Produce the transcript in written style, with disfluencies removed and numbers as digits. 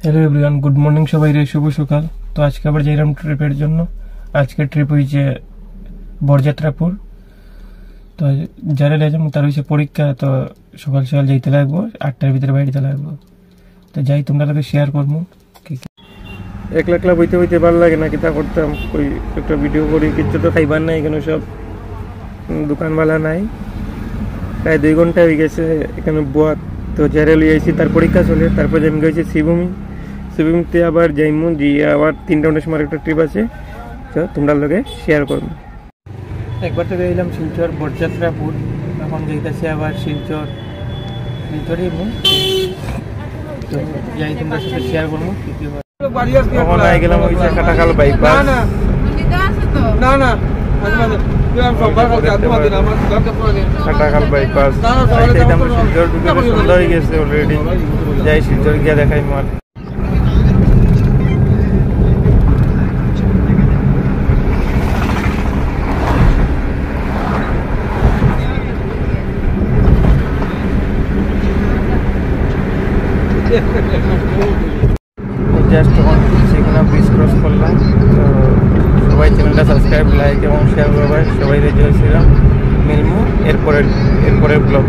Hello everyone, good morning সবাই রে, শুভ সকাল। তো আজকে আবার যাইলাম ট্রিপের জন্য। আজকের ট্রিপ হয়েছে বরযাত্রাপুর। তো যারা যাইলাম তার হয়েছে পরীক্ষা, তো সকাল সকাল যাইতে লাগবো, 8টার ভিতরে বাড়িতে লাগবো। তো যাই, তোমরা লোকে শেয়ার করবো। একলা একলা বইতে বইতে ভালো লাগে না, কিতা করতাম, ওই একটা ভিডিও করি। কিছু তো খাইবার নাই, এখানে সব দোকানওয়ালা নাই। প্রায় 2 ঘন্টা হয়ে গেছে এখানে বোয়া। তো যারা লিয়ে আইছি তার পরীক্ষা চলে, তারপর আমি গেছি শিবভূমিতে আবার যাইমু, গিয়ে আবার 3টা ঘন্টার সময় একটা ট্রিপ আছে, তো তোমরা লোকে শেয়ার করবো। একবার তো গেলাম শিলচর বরযাত্রাপুর, এখন যাইতেছে আবার শিলচরে তো যাই, তোমরা সাথে শেয়ার করবো কি কি হয়। এখন আই গেলাম ওই যে কাটাখাল বাইপাস। কাটাখাল বাইপাস শিলচর ঢুকে সন্ধ্যা হয়ে গেছে অলরেডি। যাই শিলচর গিয়ে দেখাই মার। জাস্ট তখন সেখানে ব্রিজ ক্রস করলাম। তো সবাই চ্যানেলটা সাবস্ক্রাইব, লাইক এবং শেয়ার করবে। সবাই রেডি হয়েছিলাম, মিলমু এরপরের ব্লগ।